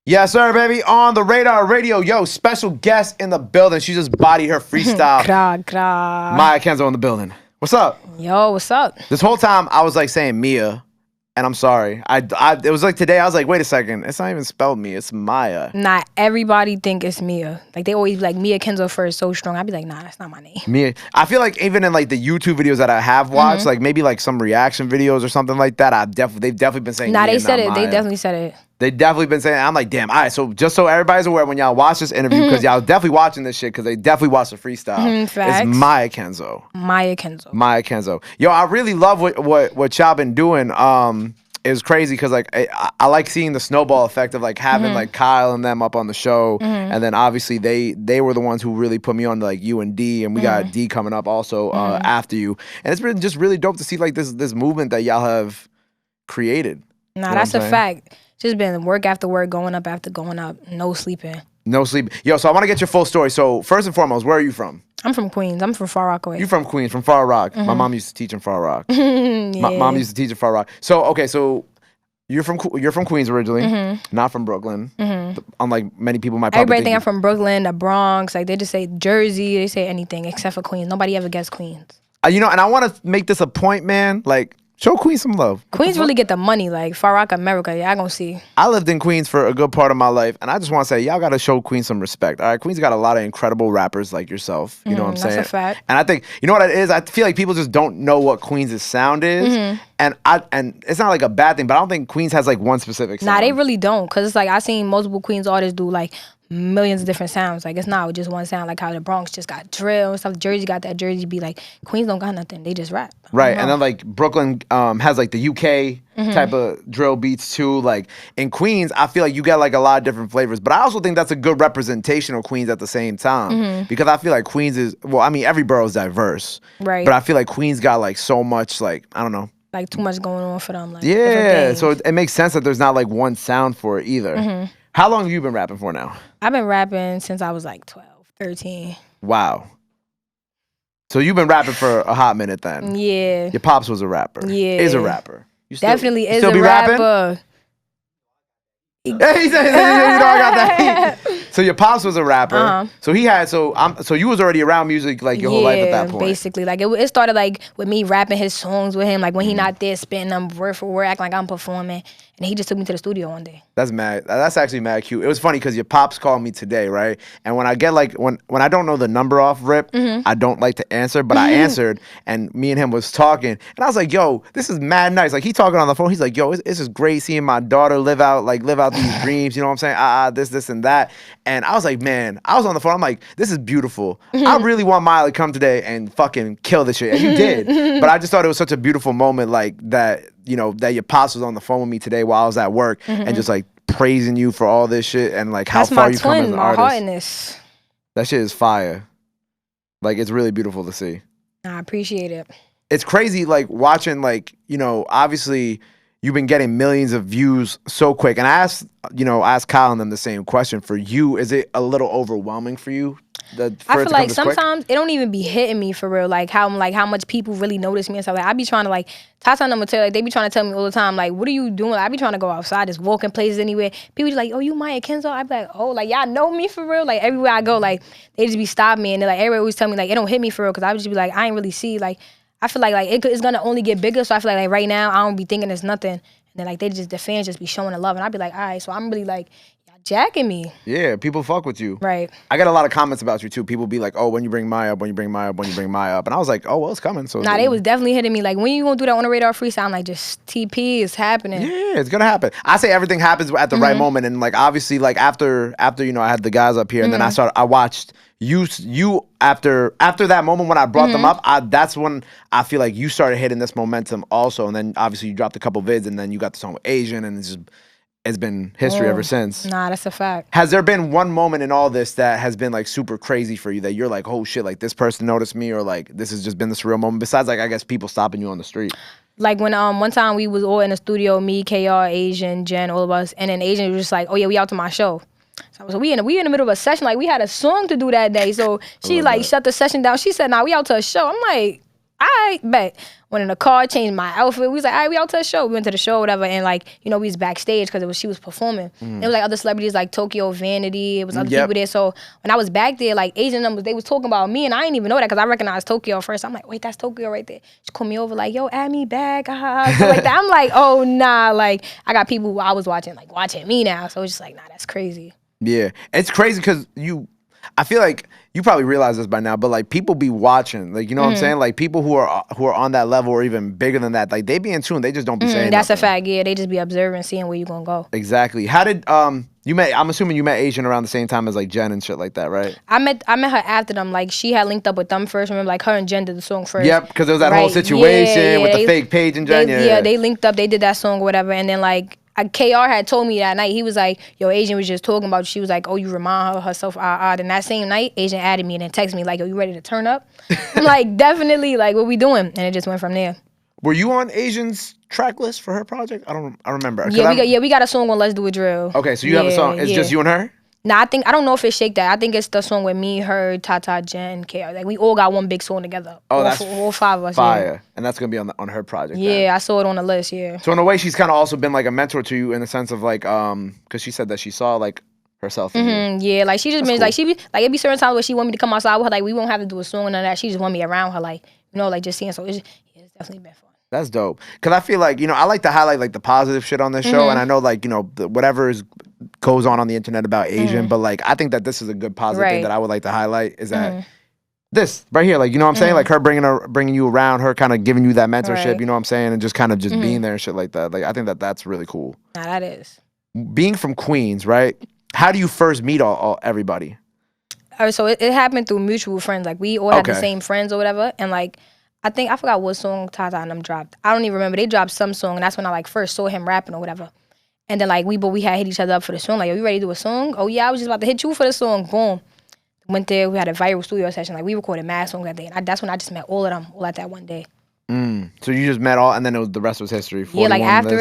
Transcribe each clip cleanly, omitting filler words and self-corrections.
Yes, sir, baby. On the Radar Radio. Yo, special guest in the building. She just bodied her freestyle. Miah Kenzo in the building. What's up? Yo, what's up? This whole time, I was like saying Mia, and I'm sorry. It was like today, I was like, wait a second. It's not even spelled Mia. It's Miah. Not everybody think it's Mia. Like, they always be like, Miah Kenzo first, so strong. I'd be like, nah, that's not my name. Mia. I feel like even in like the YouTube videos that I have watched, like maybe like some reaction videos or something like that, they've definitely been saying Nah, Mia, they said it. Miah. They definitely said it. They definitely been saying it. I'm like, damn. All right, so just so everybody's aware, when y'all watch this interview, because y'all definitely watching this shit, because they definitely watch the freestyle. Facts. It's Miah Kenzo. Miah Kenzo. Miah Kenzo. Yo, I really love what y'all been doing. It was crazy because like I like seeing the snowball effect of like having like Kyle and them up on the show, and then obviously they were the ones who really put me on to like you and D, and we got D coming up also after you, and it's been just really dope to see like this movement that y'all have created. Nah, You know that's what a I'm saying? fact. Just been work after work, going up after going up, no sleeping. No sleep. Yo, so I want to get your full story. So first and foremost, where are you from? I'm from Queens. I'm from Far Rockaway. You from Queens, from Far Rock. My mom used to teach in Far Rock. Yeah. My mom used to teach in Far Rock. So okay, so you're from Queens originally, not from Brooklyn. Unlike many people might probably Everybody think I'm from Brooklyn, the Bronx. Like, they just say Jersey. They say anything except for Queens. Nobody ever guessed Queens. You know, and I want to make this a point, man. Like, show Queens some love. Queens really get the money. Like, Far Rock, America. Y'all gonna see. I lived in Queens for a good part of my life, and I just want to say, y'all got to show Queens some respect. All right, Queens got a lot of incredible rappers like yourself. You know what I'm saying? That's a fact. And I think, you know what it is? I feel like people just don't know what Queens' sound is. And it's not like a bad thing, but I don't think Queens has like one specific sound. Nah, they really don't. Because it's like, I seen multiple Queens artists do like millions of different sounds. Like, it's not just one sound. Like how the Bronx just got drill and stuff. Jersey got that Jersey beat. Like, Queens don't got nothing. They just rap. Right, and then like Brooklyn has like the UK type of drill beats too. Like in Queens, I feel like you get like a lot of different flavors. But I also think that's a good representation of Queens at the same time. Because I feel like Queens is, well, I mean, every borough is diverse. Right. But I feel like Queens got like so much, like, I don't know. Like, too much going on for them. Like, Yeah, so it makes sense that there's not like one sound for it either. How long have you been rapping for now? I've been rapping since I was like 12, 13. Wow. So you've been rapping for a hot minute then. Yeah. Your pops was a rapper. Yeah. Is a rapper. You Definitely you is still a be rapping? rapper. Hey, he said, you know I got that. So your pops was a rapper. So he had, so you was already around music like your whole life at that point. Basically. Like, it started like with me rapping his songs with him. Like, when he not there, spitting them word for word, acting like I'm performing. And he just took me to the studio one day. That's mad. That's actually mad cute. It was funny because your pops called me today, right? And when I get like when I don't know the number off rip, I don't like to answer, but I answered, and me and him was talking, and I was like, "Yo, this is mad nice." Like, he talking on the phone. He's like, "Yo, it's just great seeing my daughter live out these dreams." You know what I'm saying? This and that. And I was like, man, I was on the phone. I'm like, this is beautiful. I really want Miah to come today and fucking kill this shit, and you did. But I just thought it was such a beautiful moment, like that. You know, that your pops was on the phone with me today while I was at work and just like praising you for all this shit and like how far you've come as an artist. Hardness. That shit is fire. Like, it's really beautiful to see. I appreciate it. It's crazy, like, watching, like, you know, obviously you've been getting millions of views so quick. And I asked Kyle and them the same question. For you, is it a little overwhelming for you? I feel like sometimes it don't even be hitting me for real. Like how much people really notice me and stuff. Like, I be trying to, like, Tata and them tell, like, they be trying to tell me all the time, like, what are you doing? Like, I be trying to go outside, just walking places anywhere. People just like, oh, you Miah Kenzo? I be like, oh, like, y'all know me for real? Like, everywhere I go, like, they just be stopping me, and they're like, everybody always tell me, like, it don't hit me for real, because I would just be like, I ain't really see, like, I feel like it's gonna only get bigger. So I feel like right now I don't be thinking it's nothing. And then like the fans just be showing the love, and I be like, all right, so I'm really like, y'all jacking me. Yeah, people fuck with you. Right. I got a lot of comments about you too. People be like, oh, when you bring Miah up, when you bring Miah up, when you bring Miah up. And I was like, oh, well, it's coming. So nah, they was definitely hitting me. Like, when you gonna do that On the Radar freestyle? I'm like, just TP is happening. Yeah, it's gonna happen. I say everything happens at the right moment. And like, obviously, like after you know, I had the guys up here, and then I watched you after that moment when I brought them up. That's when I feel like you started hitting this momentum also. And then obviously you dropped a couple vids, and then you got the song with Asian, and it's been history ever since. Nah, that's a fact. Has there been one moment in all this that has been like super crazy for you that you're like, oh shit, like this person noticed me, or like this has just been this real moment besides like I guess people stopping you on the street? Like when one time we was all in the studio, me, KR, Asian, Jenn, all of us, and then Asian was just like, oh yeah, we out to my show. So we in the middle of a session, like we had a song to do that day. So she like shut the session down. She said, nah, we out to a show. I'm like, I bet. Went in the car, changed my outfit. We was like, all right, we out to the show. We went to the show, whatever, and like, you know, we was backstage because she was performing. It was like other celebrities like Tokyo Vanity. It was other people there. So when I was back there, like Asian numbers, they was talking about me, and I didn't even know that because I recognized Tokyo first. I'm like, wait, that's Tokyo right there. She called me over like, yo, add me back, so like that. I'm like, oh nah, like I got people who I was watching me now. So it's just like, nah, that's crazy. Yeah, it's crazy because I feel like you probably realize this by now, but like people be watching, like, you know what I'm saying? Like people who are on that level or even bigger than that, like they be in tune, they just don't be saying that's nothing. a fact. Yeah, they just be observing, seeing where you gonna go. Exactly. How did I'm assuming you met Asian around the same time as like Jenn and shit like that, right? I met her after them. Like she had linked up with them first. Remember, like her and Jenn did the song first. Yep, because there was that whole situation with the fake page and Jenn. They linked up. They did that song or whatever, and then like. KR had told me that night, he was like, yo, Asian was just talking about you. She was like, oh, you remind her herself, Then that same night, Asian added me and then texted me like, yo, you ready to turn up? I'm like, definitely, like, what we doing? And it just went from there. Were you on Asian's track list for her project? I remember. We got a song on Let's Do a Drill. Okay, so you have a song. It's just you and her? Nah, I don't know if it's Shake That. I think it's the song with me, her, Tata, Jenn, KR. Like we all got one big song together. Oh, that's all five of us. Fire. Yeah. And that's gonna be on her project. Yeah, then. I saw it on the list. Yeah. So in a way, she's kind of also been like a mentor to you in the sense of like, because she said that she saw like herself in you. Yeah, like she just been like it be certain times where she want me to come outside with her. Like we won't have to do a song and none of that. She just want me around her, like like just seeing. So it's definitely been fun. That's dope. Cause I feel like I like to highlight like the positive shit on this show, and I know like whatever goes on the internet about Asian, but like I think that this is a good positive thing that I would like to highlight is that this right here, like you know what I'm saying, like her bringing you around, her kind of giving you that mentorship, you know what I'm saying, and just kind of just being there and shit like that. Like I think that that's really cool. Nah, that is. Being from Queens, right? How do you first meet everybody? So it happened through mutual friends. Like we all had the same friends or whatever, and like. I forgot what song Tata and them dropped. I don't even remember. They dropped some song, and that's when I like first saw him rapping or whatever. And then like we had hit each other up for the song. Like, yo, you ready to do a song? Oh yeah, I was just about to hit you for the song. Boom. Went there. We had a viral studio session. Like we recorded mad songs that day. And that's when I just met all of them all at that one day. So you just met all, and then the rest was history. Yeah, like after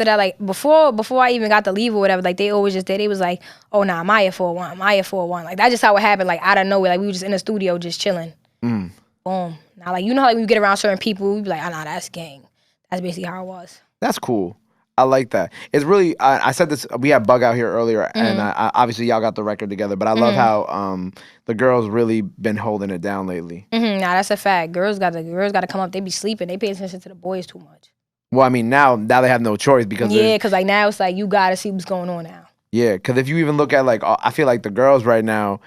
that, like before I even got to leave or whatever, like they always just did. They was like, oh nah, Miah 4-1, Miah 4-1. Like that's just how it happened. Like out of nowhere, like we were just in the studio just chilling. Boom. Now, like, you know how like, when you get around certain people, you be like, nah, that's gang. That's basically how it was. That's cool. I like that. It's really, I said this, we had Bug out here earlier, and obviously y'all got the record together, but I love how the girls really been holding it down lately. Nah, that's a fact. Girls got to come up. They be sleeping. They pay attention to the boys too much. Well, I mean, now they have no choice because because like now it's like you got to see what's going on now. Yeah, because if you even look at like, I feel like the girls right now,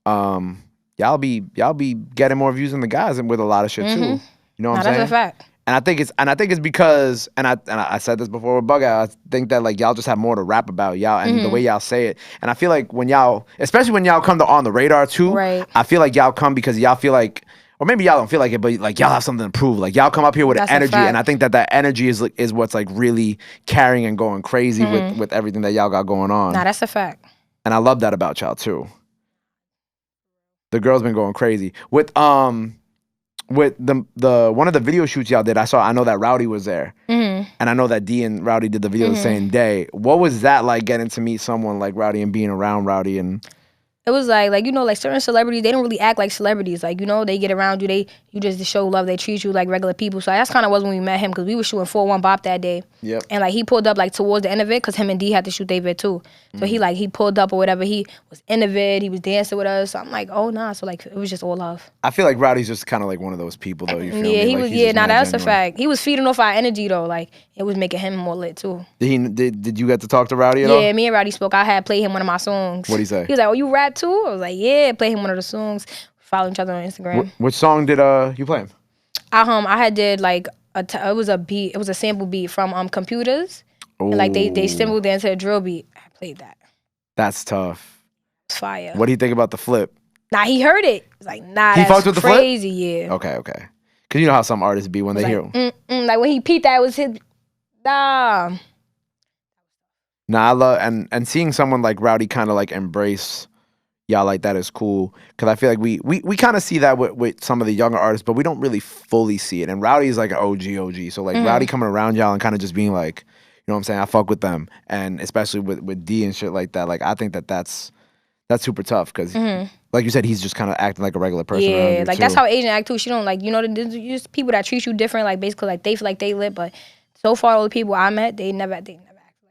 y'all be getting more views than the guys and with a lot of shit too. You know what I'm saying? That's a fact. And I think it's because I said this before with Bug Out, I think that like y'all just have more to rap about, y'all, and the way y'all say it. And I feel like when y'all, especially when y'all come to On the Radar too, right. I feel like y'all come because y'all feel like, or maybe y'all don't feel like it, but like y'all have something to prove. Like y'all come up here with energy, and I think that energy is what's like really carrying and going crazy with everything that y'all got going on. Nah, that's a fact. And I love that about y'all too. The girl's been going crazy with the one of the video shoots y'all did. I know that Rowdy was there, and I know that D and Rowdy did the video the same day. What was that like, getting to meet someone like Rowdy and being around Rowdy? And it was like like certain celebrities, they don't really act like celebrities. Like, they get around you, you just show love, they treat you like regular people. So that's kind of was when we met him, because we were shooting 4-1 Bop that day. Yep. And like he pulled up like towards the end of it, because him and D had to shoot their vid too. So he pulled up or whatever. He was in the vid, he was dancing with us. So I'm like, oh nah. So like it was just all love. I feel like Rowdy's just kind of like one of those people though. You feel me? He was. Yeah, nah, that's a fact. He was feeding off our energy though. Like it was making him more lit too. Did you get to talk to Rowdy at all? Yeah, me and Rowdy spoke. I had played him one of my songs. What'd he say? He was like, oh, you rap too? I was like, yeah, play him one of the songs. Follow each other on Instagram. Which song did you play him? I had did like it was a beat. It was a sample beat from Computers. And like they stumbled into a drill beat. I played that. That's tough. It's fire. What do you think about the flip? Nah, he heard it. He was like, nah, he fucked with crazy, the flip? Yeah. Okay. Cause you know how some artists be when they hear him. Like when he peeped that, it was his. Nah. Nah, I love and seeing someone like Rowdy kind of like embrace y'all like that is cool, because I feel like we kind of see that with some of the younger artists, but we don't really fully see it. And Rowdy is like an OG, so like Rowdy coming around y'all and kind of just being like, you know what I'm saying, I fuck with them, and especially with D and shit like that. Like I think that's super tough, because Like you said, he's just kind of acting like a regular person. around Yeah, you, like too. that's how Asian act too. She don't like, there's just people that treat you different. Like basically, like they feel like they lit, but so far all the people I met, they never act like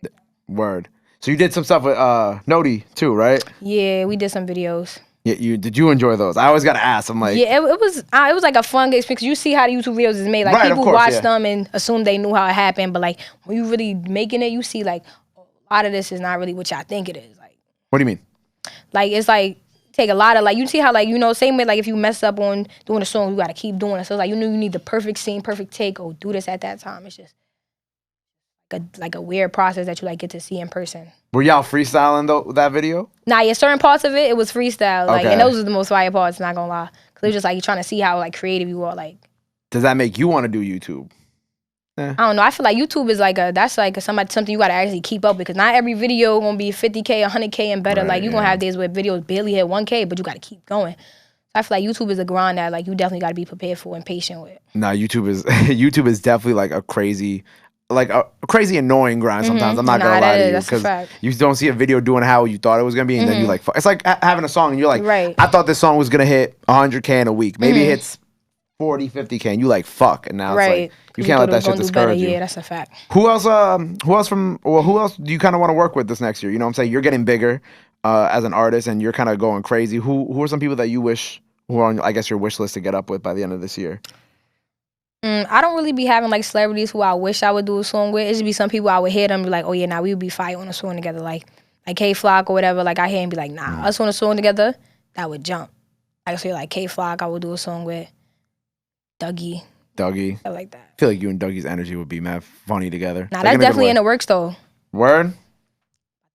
that. Word. So you did some stuff with Nodi too, right? Yeah, we did some videos. Yeah, did you enjoy those? I always gotta ask. I'm like, Yeah, it was like a fun experience. You see how the YouTube videos is made. Like Right, of people course, watch yeah. them and assume they knew how it happened, but like when you really making it, you see like a lot of this is not really what y'all think it is. Like, what do you mean? like it's like take a lot of like you see how like same way like if you mess up on doing a song, you gotta keep doing it. So it's like you need the perfect scene, perfect take. Oh, do this at that time. It's just like a weird process that you like get to see in person. Were y'all freestyling that video? Nah, yeah, certain parts of it was freestyle. Like, Okay. and those are the most fire parts. Not gonna lie, because it was just like you're trying to see how like creative you are. Like, Does that make you want to do YouTube? I don't know. I feel like YouTube is like something you gotta actually keep up with, because not every video gonna be 50K, 100K and better. Right, Like you yeah. gonna have days where videos barely hit 1K, but you gotta keep going. I feel like YouTube is a grind that like you definitely gotta be prepared for and patient with. Nah, YouTube is definitely like a crazy annoying grind sometimes. I'm not gonna lie to you, that's a because fact. you don't see a video doing how you thought it was gonna be, and then you like, it's like having a song and you're like, Right. I thought this song was gonna hit 100K in a week. Maybe it hits 40, 50K, and you like, fuck, and now Right. it's like you can't let that shit discourage you. Yeah, that's a fact. Who else do you kind of want to work with this next year? You know what I'm saying? You're getting bigger as an artist, and you're kind of going crazy. Who are some people that you wish who are on, I guess, your wish list to get up with by the end of this year? I don't really be having like celebrities who I wish I would do a song with. It just be some people I would hear them and be like, oh yeah, nah, we would be fire on a song together. Like K-Flock or whatever. Like I hear and be like, nah, us on a song together, that would jump. I say like K-Flock, I would do a song with Dougie. I like that. I feel like you and Dougie's energy would be mad funny together. Nah, Like, that's in a good definitely way. in the works though. Word?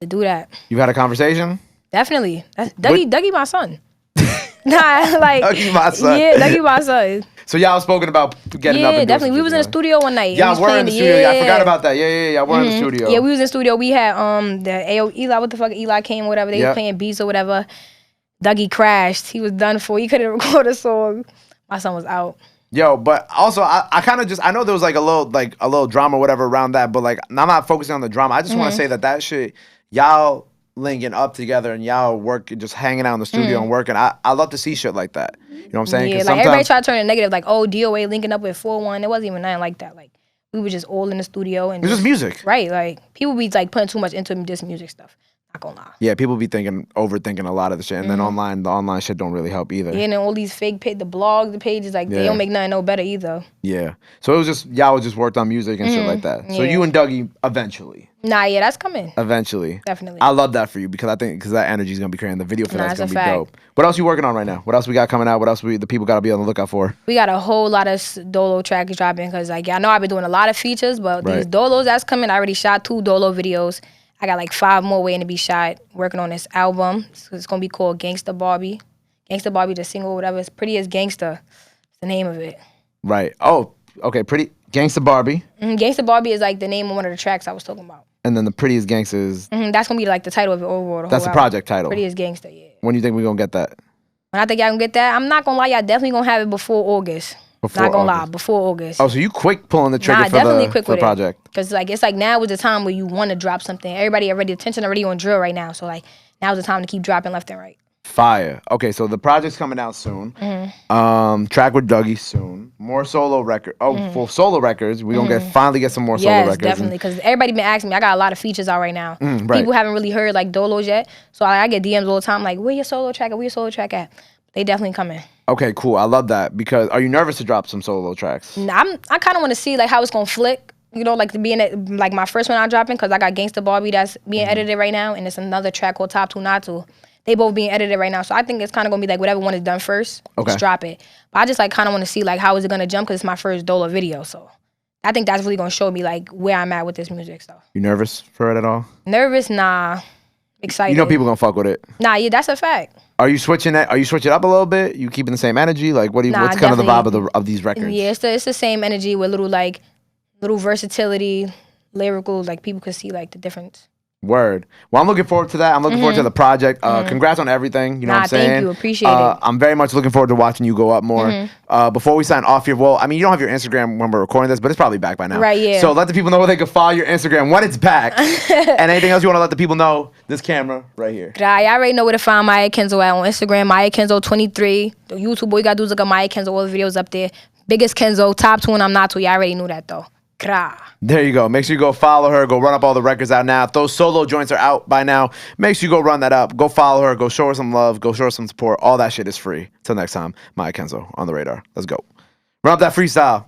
To do that. You had a conversation? Definitely. That's Dougie my son. Nah, like Dougie my son. Yeah, Dougie my son. So y'all spoken about getting up Yeah, and doing definitely. some We shit was in the together. studio one night. Y'all were in the studio. I forgot about that. Yeah. Y'all were in the studio. Yeah, we was in the studio. We had the AO Eli, what the fuck, Eli came or whatever. They Yep. was playing beats or whatever. Dougie crashed. He was done for. He couldn't record a song. My son was out. Yo, but also I kind of just, I know there was like a little drama or whatever around that, but like I'm not focusing on the drama. I just want to say that shit, y'all linking up together and y'all just hanging out in the studio and working. I love to see shit like that. You know what I'm saying? Yeah, 'Cause like everybody sometimes- tried to turn it negative, like, oh, DOA linking up with 4-1. It wasn't even nothing like that. Like, we were just all in the studio and It's just music. Right, like people be like putting too much into this music stuff. Not gonna lie. Yeah, people be overthinking a lot of the shit, and then the online shit don't really help either. Yeah, and then all these fake the blogs, the pages, like they don't make nothing no better either. Yeah. So it was just, y'all just worked on music and shit like that. So Yeah. you and Dougie eventually. Nah, yeah, that's coming. Eventually. Definitely. I love that for you, because I think that energy is gonna be creating. The video for Nah, that's it's gonna a be fact. dope. What else you working on right now? What else we got coming out? What else the people gotta be on the lookout for? We got a whole lot of Dolo tracks dropping, because like I know I've been doing a lot of features, but these Right. Dolos that's coming, I already shot 2 Dolo videos. I got like 5 more waiting to be shot. Working on this album. It's gonna be called Gangsta Barbie. Gangsta Barbie, the single, whatever. It's Pretty as Gangsta. It's the name of it. Right. Oh, okay. Pretty Gangsta Barbie, Gangsta Barbie is like the name of one of the tracks I was talking about. and then the Prettiest Gangsta is That's gonna be like the title of it overall. that's the project title. Pretty as Gangsta, yeah. When do you think we gonna get that? When I think y'all can get that, I'm not gonna lie, y'all definitely gonna have it before August. Before Not gonna lie, August. before August. Oh, so you quick pulling the trigger Nah, for definitely the quick for with the project? Because like it's like now is the time where you want to drop something. Everybody already attention already on drill right now. So like now's the time to keep dropping left and right. Fire. Okay, so the project's coming out soon. Track with Dougie soon. More solo record. Oh, for solo records, we gonna finally get some more solo Yes, records. definitely. Because everybody been asking me. I got a lot of features out right now. right. People haven't really heard like Dolos yet. So I get DMs all the time like, where your solo track at? Where your solo track at? They definitely coming. Okay, cool. I love that, because are you nervous to drop some solo tracks? I kind of want to see like how it's gonna flick. You know, like like my first one I'm dropping, because I got Gangsta Barbie that's being edited right now, and it's another track called Top 2 Not To. They both being edited right now, so I think it's kind of gonna be like whatever one is done first, Okay. just drop it. But I just like kind of want to see like how is it gonna jump, because it's my first Dola video, so I think that's really gonna show me like where I'm at with this music stuff. You nervous for it at all? Nervous? Nah. Excited. You know people gonna fuck with it. Nah, yeah, that's a fact. Are you switching it? Are you switching it up a little bit? You keeping the same energy? Like, Nah, what's kind of the vibe definitely. of these records? Yeah, it's the same energy with little versatility, lyrical, like people could see like the difference. Word. Well, I'm looking forward to that. I'm looking forward to the project. Congrats on everything. You know what I'm saying? Thank you. Appreciate it. I'm very much looking forward to watching you go up more. Before we sign off here, well, I mean, you don't have your Instagram when we're recording this, but it's probably back by now. Right, yeah. So let the people know where they can follow your Instagram when it's back. And anything else you want to let the people know? This camera right here. Y'all already know where to find Miah Kenzo at on Instagram, Miah Kenzo 23. The YouTube, all you gotta do is look at Miah Kenzo, all the videos up there. Biggest Kenzo, top 2 when I'm not to. Y'all already knew that though. There you go. Make sure you go follow her. Go run up all the records out now. If those solo joints are out by now, make sure you go run that up. Go follow her. Go show her some love. Go show her some support. All that shit is free. Till next time, Miah Kenzo on the radar. Let's go. Run up that freestyle.